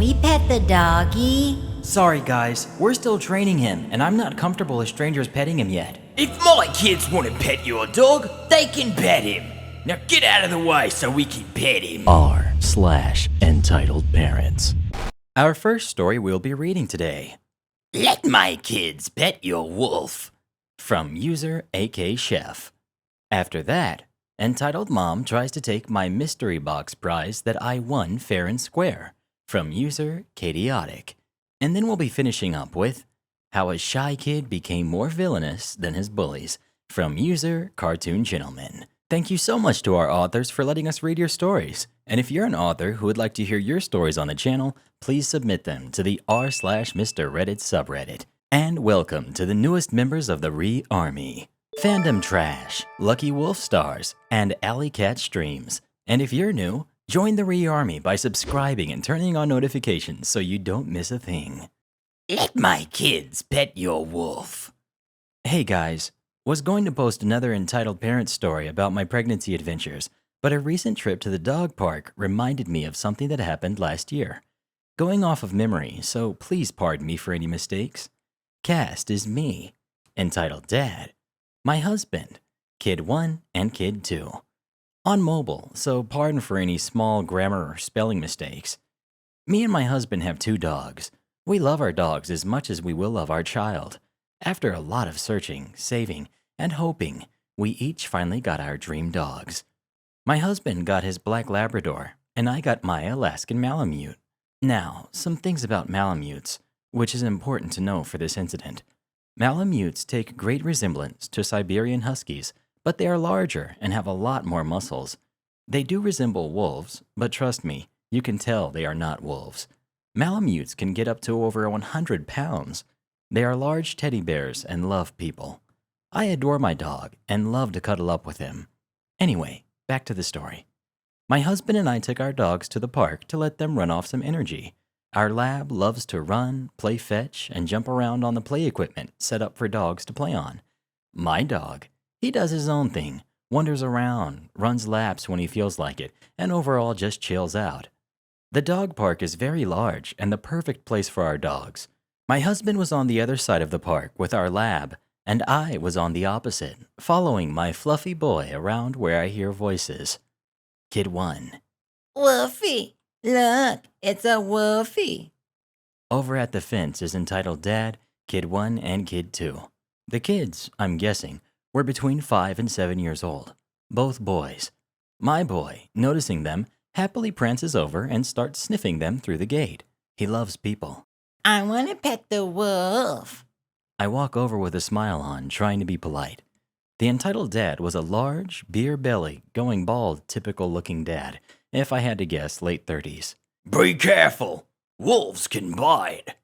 we pet the doggy? Sorry guys, we're still training him, and I'm not comfortable with strangers petting him yet. If my kids want to pet your dog, they can pet him. Now get out of the way so we can pet him. r/EntitledParents. Our first story we'll be reading today. Let my kids pet your wolf. From user AK Chef. After that, Entitled Mom tries to take my mystery box prize that I won fair and square. From user Chaotic. And then we'll be finishing up with how a shy kid became more villainous than his bullies. From user Cartoon Gentleman. Thank you so much to our authors for letting us read your stories. And if you're an author who would like to hear your stories on the channel, please submit them to the r/Mr. Reddit subreddit. And welcome to the newest members of the Re-Army. Fandom Trash, Lucky Wolf Stars, and Alley Cat Streams. And if you're new, join the Re-Army by subscribing and turning on notifications so you don't miss a thing. Let my kids pet your wolf. Hey guys, was going to post another Entitled Parents story about my pregnancy adventures, but a recent trip to the dog park reminded me of something that happened last year. Going off of memory, so please pardon me for any mistakes. Cast is me, Entitled Dad, my husband, Kid 1 and Kid 2. On mobile, so pardon for any small grammar or spelling mistakes. Me and my husband have 2 dogs. We love our dogs as much as we will love our child. After a lot of searching, saving, and hoping, we each finally got our dream dogs. My husband got his Black Labrador, and I got my Alaskan Malamute. Now, some things about Malamutes, which is important to know for this incident. Malamutes take great resemblance to Siberian Huskies, but they are larger and have a lot more muscles. They do resemble wolves, but trust me, you can tell they are not wolves. Malamutes can get up to over 100 pounds. They are large teddy bears and love people. I adore my dog and love to cuddle up with him. Anyway, back to the story. My husband and I took our dogs to the park to let them run off some energy. Our lab loves to run, play fetch, and jump around on the play equipment set up for dogs to play on. My dog, he does his own thing, wanders around, runs laps when he feels like it, and overall just chills out. The dog park is very large and the perfect place for our dogs. My husband was on the other side of the park with our lab, and I was on the opposite, following my fluffy boy around where I hear voices. Kid 1. Wolfie, look, it's a wolfie. Over at the fence is Entitled Dad, Kid 1, and Kid 2. The kids, I'm guessing, were between 5 and 7 years old, both boys. My boy, noticing them, happily prances over and starts sniffing them through the gate. He loves people. I want to pet the wolf. I walk over with a smile on, trying to be polite. The Entitled Dad was a large, beer belly, going bald, typical-looking dad, if I had to guess, late 30s. Be careful. Wolves can bite.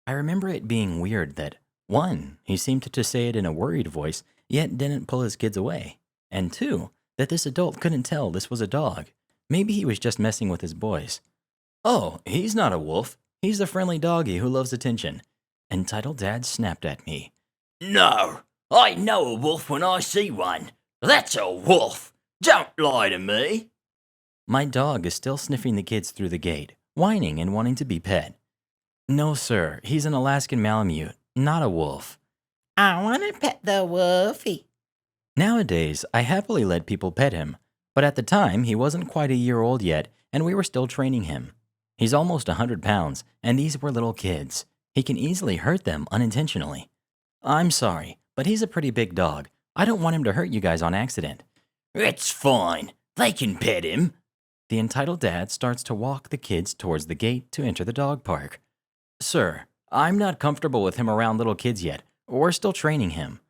I remember it being weird that, 1, he seemed to say it in a worried voice, yet didn't pull his kids away, and 2, that this adult couldn't tell this was a dog. Maybe he was just messing with his boys. Oh, he's not a wolf. He's a friendly doggy who loves attention. Entitled Dad snapped at me. No, I know a wolf when I see one. That's a wolf. Don't lie to me. My dog is still sniffing the kids through the gate, whining and wanting to be pet. No, sir, he's an Alaskan Malamute, not a wolf. I want to pet the wolfie. Nowadays, I happily let people pet him, but at the time, he wasn't quite a year old yet, and we were still training him. He's almost 100 pounds, and these were little kids. He can easily hurt them unintentionally. I'm sorry, but he's a pretty big dog. I don't want him to hurt you guys on accident. It's fine. They can pet him. The Entitled Dad starts to walk the kids towards the gate to enter the dog park. Sir, I'm not comfortable with him around little kids yet. We're still training him.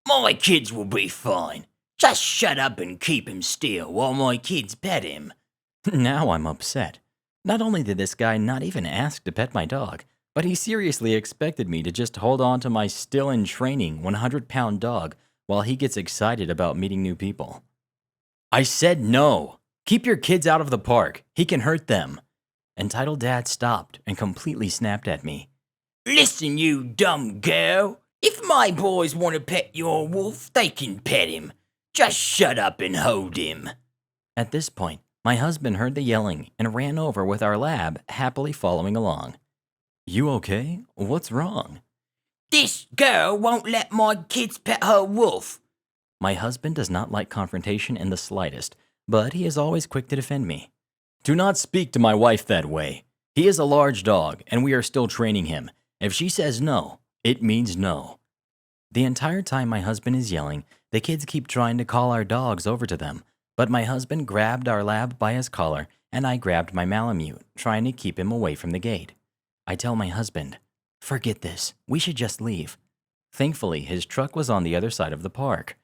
My kids will be fine. Just shut up and keep him still while my kids pet him. Now I'm upset. Not only did this guy not even ask to pet my dog, but he seriously expected me to just hold on to my still-in-training 100-pound dog while he gets excited about meeting new people. I said no. Keep your kids out of the park. He can hurt them. Entitled Dad stopped and completely snapped at me. Listen, you dumb girl. If my boys want to pet your wolf, they can pet him. Just shut up and hold him. At this point, My husband heard the yelling and ran over with our lab, happily following along. You okay? What's wrong? This girl won't let my kids pet her wolf. My husband does not like confrontation in the slightest, but he is always quick to defend me. Do not speak to my wife that way. He is a large dog, and we are still training him. If she says no, it means no. The entire time my husband is yelling, the kids keep trying to call our dogs over to them, but my husband grabbed our lab by his collar, and I grabbed my Malamute, trying to keep him away from the gate. I tell my husband, forget this, we should just leave. Thankfully, his truck was on the other side of the park.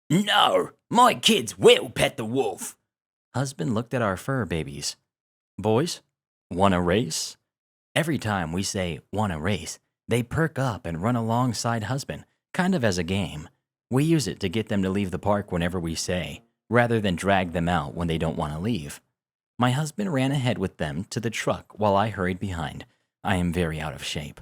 No, my kids will pet the wolf. Husband looked at our fur babies. Boys, wanna race? Every time we say, wanna race, they perk up and run alongside husband, kind of as a game. We use it to get them to leave the park whenever we say, rather than drag them out when they don't want to leave. My husband ran ahead with them to the truck while I hurried behind. I am very out of shape.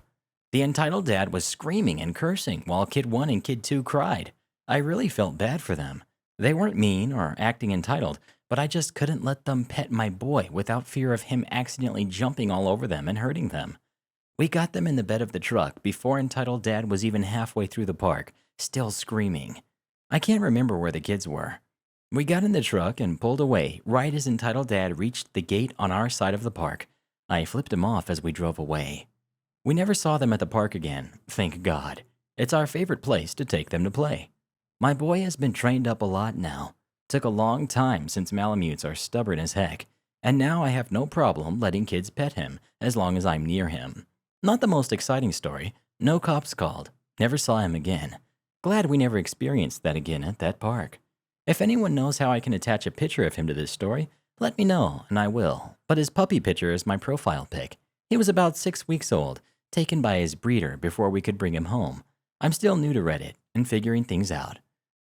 The entitled dad was screaming and cursing while Kid 1 and Kid 2 cried. I really felt bad for them. They weren't mean or acting entitled, but I just couldn't let them pet my boy without fear of him accidentally jumping all over them and hurting them. We got them in the bed of the truck before entitled dad was even halfway through the park, still screaming. I can't remember where the kids were. We got in the truck and pulled away right as entitled dad reached the gate on our side of the park. I flipped him off as we drove away. We never saw them at the park again, thank God. It's our favorite place to take them to play. My boy has been trained up a lot now. Took a long time since Malamutes are stubborn as heck, and now I have no problem letting kids pet him as long as I'm near him. Not the most exciting story. No cops called. Never saw him again. Glad we never experienced that again at that park. If anyone knows how I can attach a picture of him to this story, let me know and I will. But his puppy picture is my profile pic. He was about 6 weeks old, taken by his breeder before we could bring him home. I'm still new to Reddit and figuring things out.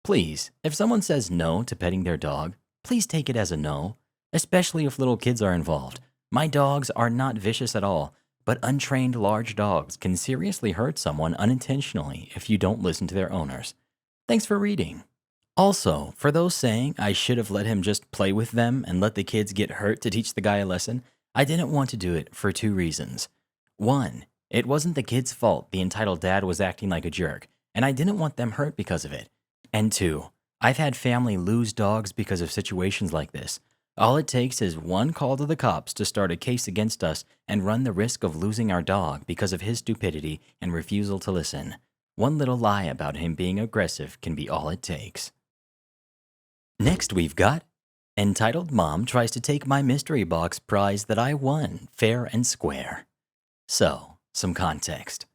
Please, if someone says no to petting their dog, please take it as a no, especially if little kids are involved. My dogs are not vicious at all, but untrained large dogs can seriously hurt someone unintentionally if you don't listen to their owners. Thanks for reading. Also, for those saying I should have let him just play with them and let the kids get hurt to teach the guy a lesson, I didn't want to do it for 2 reasons. 1, it wasn't the kid's fault the entitled dad was acting like a jerk, and I didn't want them hurt because of it. And 2, I've had family lose dogs because of situations like this. All it takes is one call to the cops to start a case against us and run the risk of losing our dog because of his stupidity and refusal to listen. One little lie about him being aggressive can be all it takes. Next we've got Entitled Mom Tries to Take My Mystery Box Prize That I Won Fair and Square. So, some context.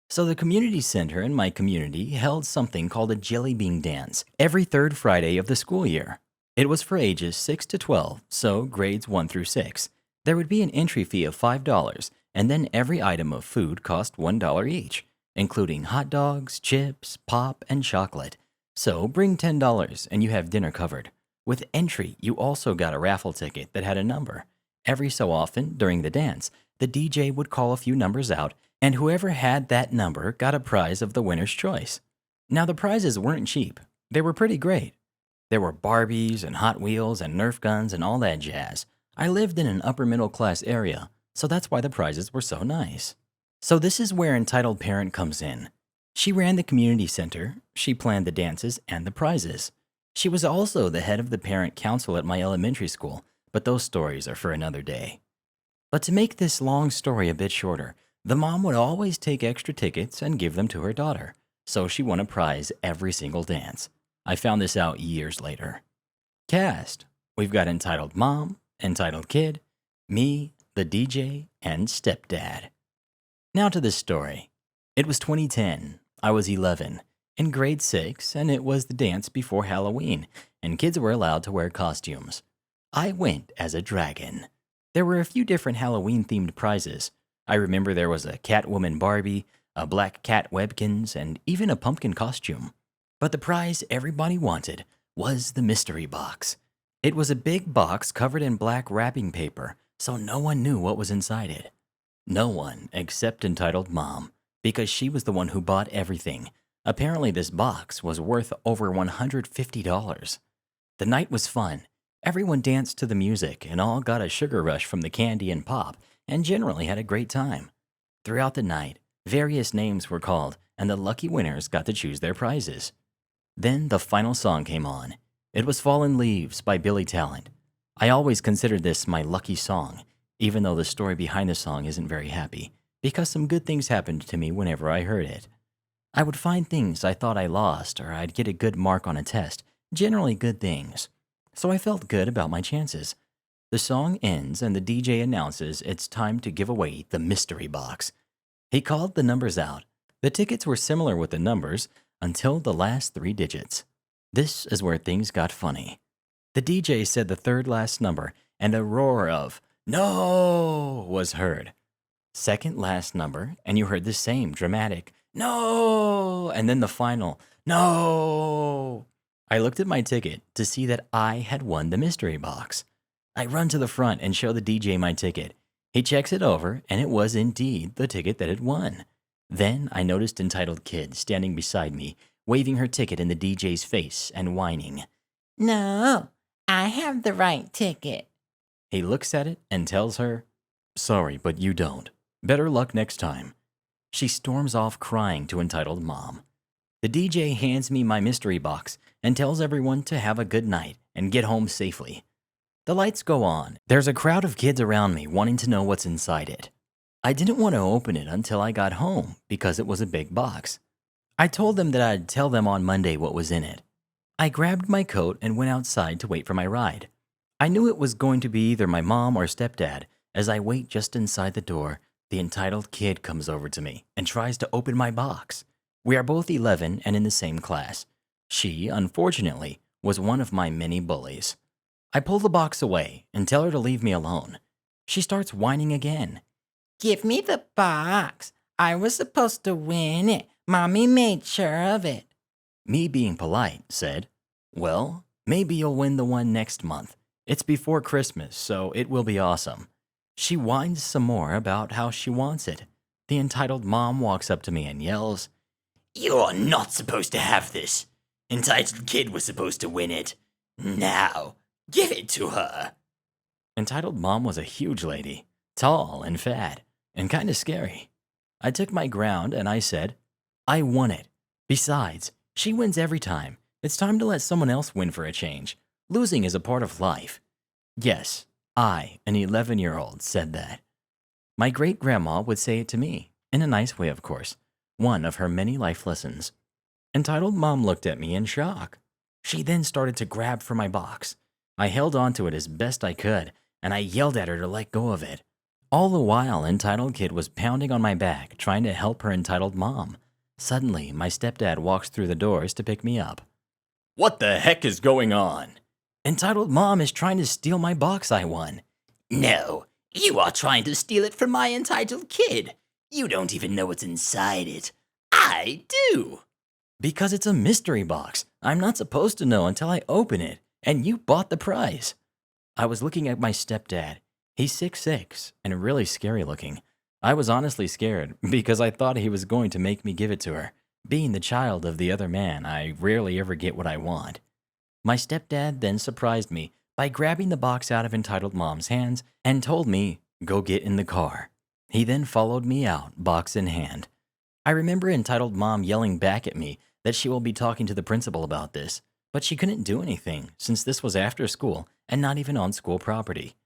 So the community center in my community held something called a jelly bean dance every 3rd Friday of the school year. It was for ages 6 to 12, so grades 1 through 6. There would be an entry fee of $5, and then every item of food cost $1 each, including hot dogs, chips, pop, and chocolate. So bring $10 and you have dinner covered. With entry, you also got a raffle ticket that had a number. Every so often, during the dance, the DJ would call a few numbers out, and whoever had that number got a prize of the winner's choice. Now, the prizes weren't cheap. They were pretty great. There were Barbies and Hot Wheels and Nerf guns and all that jazz. I lived in an upper middle class area, so that's why the prizes were so nice. So this is where Entitled Parent comes in. She ran the community center, she planned the dances and the prizes. She was also the head of the parent council at my elementary school, but those stories are for another day. But to make this long story a bit shorter, the mom would always take extra tickets and give them to her daughter, so she won a prize every single dance. I found this out years later. Cast. We've got Entitled Mom, Entitled Kid, me, the DJ, and Stepdad. Now to this story. It was 2010. I was 11, in grade 6, and it was the dance before Halloween, and kids were allowed to wear costumes. I went as a dragon. There were a few different Halloween-themed prizes. I remember there was a Catwoman Barbie, a black cat Webkins, and even a pumpkin costume. But the prize everybody wanted was the mystery box. It was a big box covered in black wrapping paper, so no one knew what was inside it. No one except Entitled Mom, because she was the one who bought everything. Apparently this box was worth over $150. The night was fun. Everyone danced to the music and all got a sugar rush from the candy and pop and generally had a great time. Throughout the night, various names were called and the lucky winners got to choose their prizes. Then the final song came on. It was Fallen Leaves by Billy Talent. I always considered this my lucky song, even though the story behind the song isn't very happy, because some good things happened to me whenever I heard it. I would find things I thought I lost, or I'd get a good mark on a test, generally good things. So I felt good about my chances. The song ends and the DJ announces it's time to give away the mystery box. He called the numbers out. The tickets were similar with the numbers until the last 3 digits. This is where things got funny. The DJ said the third last number, and a roar of "No!" was heard. Second last number, and you heard the same dramatic "No!" and then the final "No!" I looked at my ticket to see that I had won the mystery box. I run to the front and show the DJ my ticket. He checks it over, and it was indeed the ticket that had won. Then I noticed Entitled Kid standing beside me, waving her ticket in the DJ's face and whining. No, I have the right ticket. He looks at it and tells her, "Sorry, but you don't. Better luck next time." She storms off crying to Entitled Mom. The DJ hands me my mystery box and tells everyone to have a good night and get home safely. The lights go on. There's a crowd of kids around me wanting to know what's inside it. I didn't want to open it until I got home because it was a big box. I told them that I'd tell them on Monday what was in it. I grabbed my coat and went outside to wait for my ride. I knew it was going to be either my mom or stepdad. As I wait just inside the door, the Entitled Kid comes over to me and tries to open my box. We are both 11 and in the same class. She, unfortunately, was one of my many bullies. I pull the box away and tell her to leave me alone. She starts whining again. Give me the box. I was supposed to win it. Mommy made sure of it. Me, being polite, said, "Well, maybe you'll win the one next month. It's before Christmas, so it will be awesome." She whines some more about how she wants it. The Entitled Mom walks up to me and yells, You're not supposed to have this. Entitled Kid was supposed to win it. Now, give it to her. Entitled Mom was a huge lady, tall and fat, and kind of scary. I took my ground and I said, "I won it. Besides, she wins every time. It's time to let someone else win for a change. Losing is a part of life." Yes, I, an 11-year-old, said that. My great-grandma would say it to me, in a nice way, of course, one of her many life lessons. Entitled Mom looked at me in shock. She then started to grab for my box. I held onto it as best I could, and I yelled at her to let go of it. All the while, Entitled Kid was pounding on my back, trying to help her Entitled Mom. Suddenly, my stepdad walks through the doors to pick me up. What the heck is going on? Entitled Mom is trying to steal my box I won. No, you are trying to steal it from my Entitled Kid. You don't even know what's inside it. I do. Because it's a mystery box. I'm not supposed to know until I open it, and you bought the prize. I was looking at my stepdad. He's 6'6" and really scary looking. I was honestly scared because I thought he was going to make me give it to her. Being the child of the other man, I rarely ever get what I want. My stepdad then surprised me by grabbing the box out of Entitled Mom's hands and told me, "Go get in the car." He then followed me out, box in hand. I remember Entitled Mom yelling back at me that she will be talking to the principal about this, but she couldn't do anything since this was after school and not even on school property.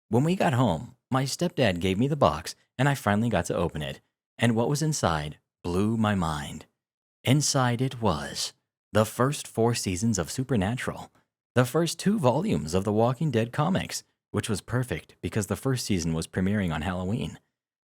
When we got home, my stepdad gave me the box and I finally got to open it, and what was inside blew my mind. Inside it was the first 4 seasons of Supernatural, the first 2 volumes of the Walking Dead comics, which was perfect because the first season was premiering on Halloween,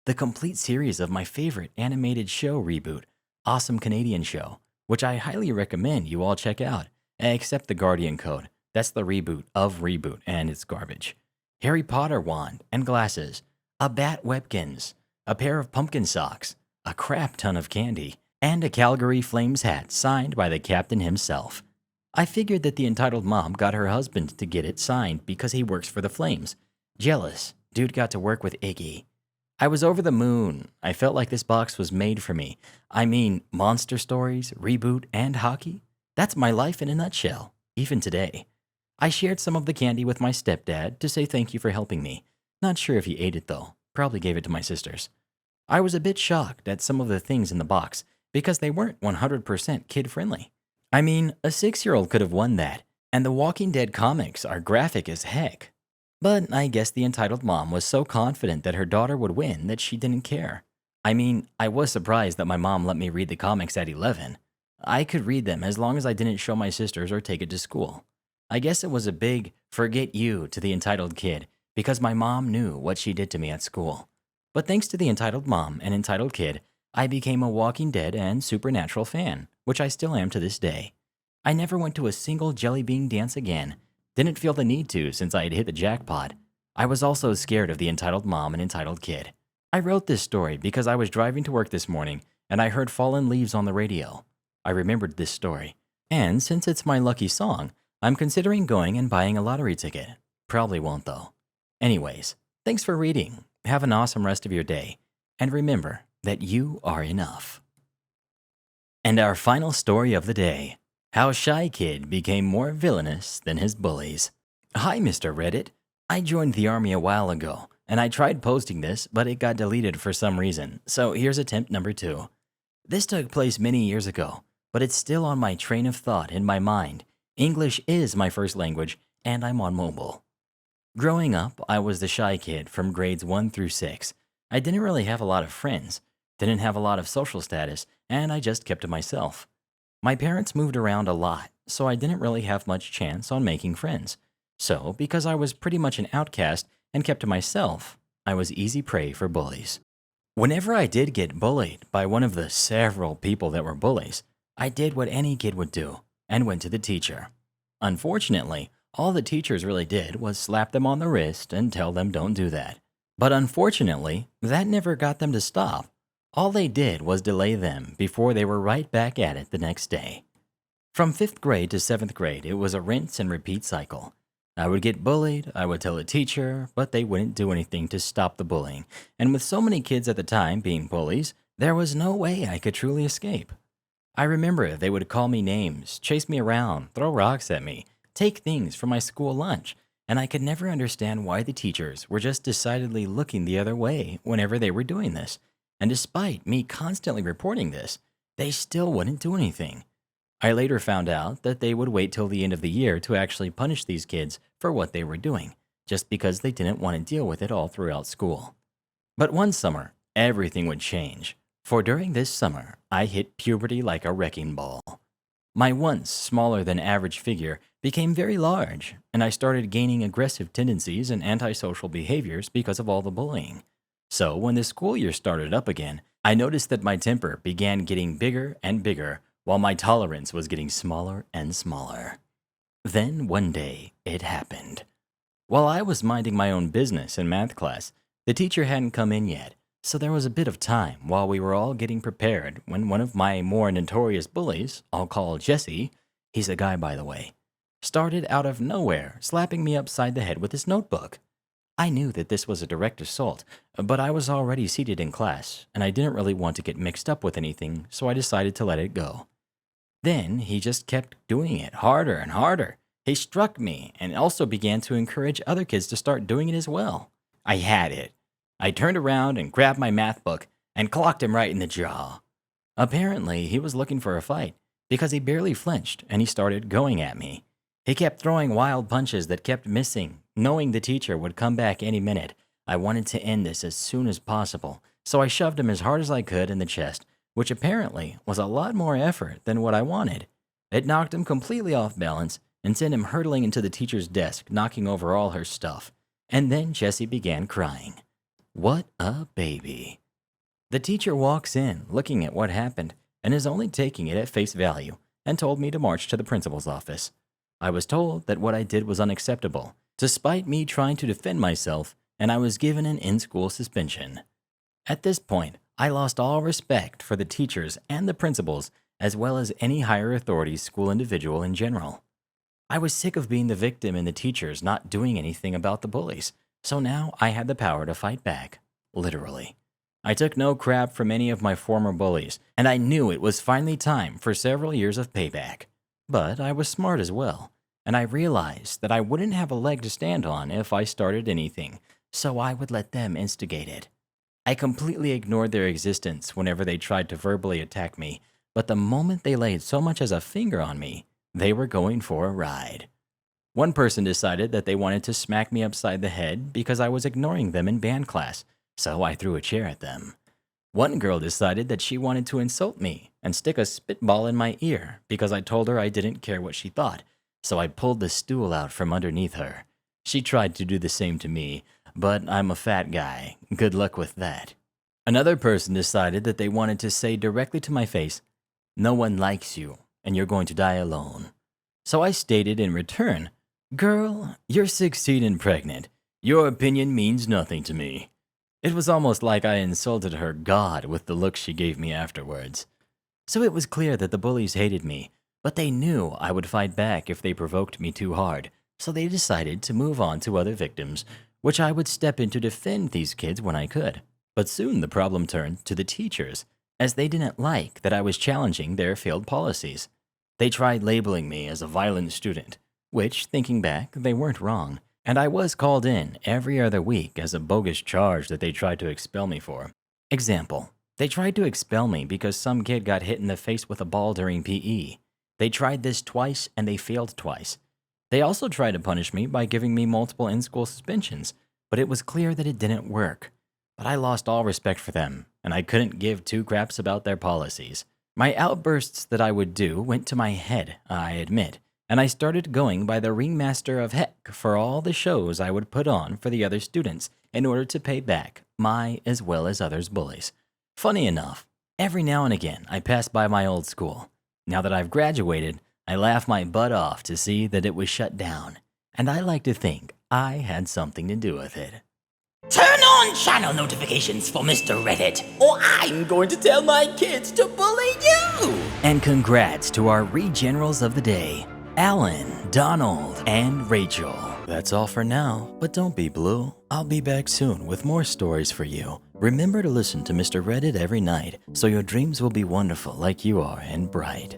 the complete series of my favorite animated show reboot, Awesome Canadian Show, which I highly recommend you all check out, except the Guardian Code. That's the reboot of Reboot, and it's garbage. Harry Potter wand and glasses, a bat Webkins, a pair of pumpkin socks, a crap ton of candy, and a Calgary Flames hat signed by the captain himself. I figured that the Entitled Mom got her husband to get it signed because he works for the Flames. Jealous, dude got to work with Iggy. I was over the moon. I felt like this box was made for me. I mean, monster stories, reboot, and hockey. That's my life in a nutshell, even today. I shared some of the candy with my stepdad to say thank you for helping me. Not sure if he ate it though, probably gave it to my sisters. I was a bit shocked at some of the things in the box because they weren't 100% kid friendly. I mean, a 6-year-old could have won that, and the Walking Dead comics are graphic as heck. But I guess the entitled mom was so confident that her daughter would win that she didn't care. I mean, I was surprised that my mom let me read the comics at 11. I could read them as long as I didn't show my sisters or take it to school. I guess it was a big forget you to the entitled kid because my mom knew what she did to me at school. But thanks to the entitled mom and entitled kid, I became a Walking Dead and Supernatural fan, which I still am to this day. I never went to a single jelly bean dance again. Didn't feel the need to since I had hit the jackpot. I was also scared of the entitled mom and entitled kid. I wrote this story because I was driving to work this morning and I heard Fallen Leaves on the radio. I remembered this story. And since it's my lucky song, I'm considering going and buying a lottery ticket. Probably won't though. Anyways, thanks for reading. Have an awesome rest of your day. And remember that you are enough. And our final story of the day. How Shy Kid became more villainous than his bullies. Hi, Mr. Reddit. I joined the army a while ago, and I tried posting this, but it got deleted for some reason, so here's attempt number 2. This took place many years ago, but it's still on my train of thought in my mind. English is my first language, and I'm on mobile. Growing up, I was the shy kid from grades 1 through 6. I didn't really have a lot of friends, didn't have a lot of social status, and I just kept to myself. My parents moved around a lot, so I didn't really have much chance on making friends. So, because I was pretty much an outcast and kept to myself, I was easy prey for bullies. Whenever I did get bullied by one of the several people that were bullies, I did what any kid would do and went to the teacher. Unfortunately, all the teachers really did was slap them on the wrist and tell them don't do that. But unfortunately, that never got them to stop. All they did was delay them before they were right back at it the next day. From 5th grade to 7th grade, it was a rinse and repeat cycle. I would get bullied, I would tell a teacher, but they wouldn't do anything to stop the bullying. And with so many kids at the time being bullies, there was no way I could truly escape. I remember they would call me names, chase me around, throw rocks at me, take things from my school lunch, and I could never understand why the teachers were just decidedly looking the other way whenever they were doing this. And despite me constantly reporting this, they still wouldn't do anything. I later found out that they would wait till the end of the year to actually punish these kids for what they were doing, just because they didn't want to deal with it all throughout school. But one summer, everything would change, for during this summer, I hit puberty like a wrecking ball. My once smaller than average figure became very large, and I started gaining aggressive tendencies and antisocial behaviors because of all the bullying. So when the school year started up again, I noticed that my temper began getting bigger and bigger, while my tolerance was getting smaller and smaller. Then one day, it happened. While I was minding my own business in math class, the teacher hadn't come in yet, so there was a bit of time while we were all getting prepared when one of my more notorious bullies, I'll call Jesse, he's a guy by the way, started out of nowhere slapping me upside the head with his notebook. I knew that this was a direct assault, but I was already seated in class, and I didn't really want to get mixed up with anything, so I decided to let it go. Then he just kept doing it harder and harder. He struck me and also began to encourage other kids to start doing it as well. I had it. I turned around and grabbed my math book and clocked him right in the jaw. Apparently, he was looking for a fight because he barely flinched and he started going at me. He kept throwing wild punches that kept missing. Knowing the teacher would come back any minute, I wanted to end this as soon as possible, so I shoved him as hard as I could in the chest, which apparently was a lot more effort than what I wanted. It knocked him completely off balance and sent him hurtling into the teacher's desk, knocking over all her stuff. And then Jessie began crying. What a baby. The teacher walks in, looking at what happened, and is only taking it at face value, and told me to march to the principal's office. I was told that what I did was unacceptable, despite me trying to defend myself, and I was given an in-school suspension. At this point, I lost all respect for the teachers and the principals, as well as any higher authority school individual in general. I was sick of being the victim and the teachers not doing anything about the bullies, so now I had the power to fight back, literally. I took no crap from any of my former bullies, and I knew it was finally time for several years of payback. But I was smart as well. and I realized that I wouldn't have a leg to stand on if I started anything, so I would let them instigate it. I completely ignored their existence whenever they tried to verbally attack me, but the moment they laid so much as a finger on me, they were going for a ride. One person decided that they wanted to smack me upside the head because I was ignoring them in band class, so I threw a chair at them. One girl decided that she wanted to insult me and stick a spitball in my ear because I told her I didn't care what she thought, so I pulled the stool out from underneath her. She tried to do the same to me, but I'm a fat guy. Good luck with that. Another person decided that they wanted to say directly to my face, "No one likes you, and you're going to die alone." So I stated in return, "Girl, you're 16 and pregnant. Your opinion means nothing to me." It was almost like I insulted her God with the look she gave me afterwards. So it was clear that the bullies hated me, but they knew I would fight back if they provoked me too hard, so they decided to move on to other victims, which I would step in to defend these kids when I could. But soon the problem turned to the teachers, as they didn't like that I was challenging their failed policies. They tried labeling me as a violent student, which, thinking back, they weren't wrong, and I was called in every other week as a bogus charge that they tried to expel me for. Example, they tried to expel me because some kid got hit in the face with a ball during PE. They tried this twice and they failed twice. They also tried to punish me by giving me multiple in-school suspensions, but it was clear that it didn't work. But I lost all respect for them, and I couldn't give two craps about their policies. My outbursts that I would do went to my head, I admit, and I started going by the ringmaster of heck for all the shows I would put on for the other students in order to pay back my as well as others' bullies. Funny enough, every now and again I pass by my old school. Now that I've graduated, I laugh my butt off to see that it was shut down, and I like to think I had something to do with it. Turn on channel notifications for Mr. Reddit, or I'm going to tell my kids to bully you! And congrats to our re-generals of the day, Alan, Donald, and Rachel. That's all for now, but don't be blue. I'll be back soon with more stories for you. Remember to listen to Mr. Reddit every night, so your dreams will be wonderful like you are and bright.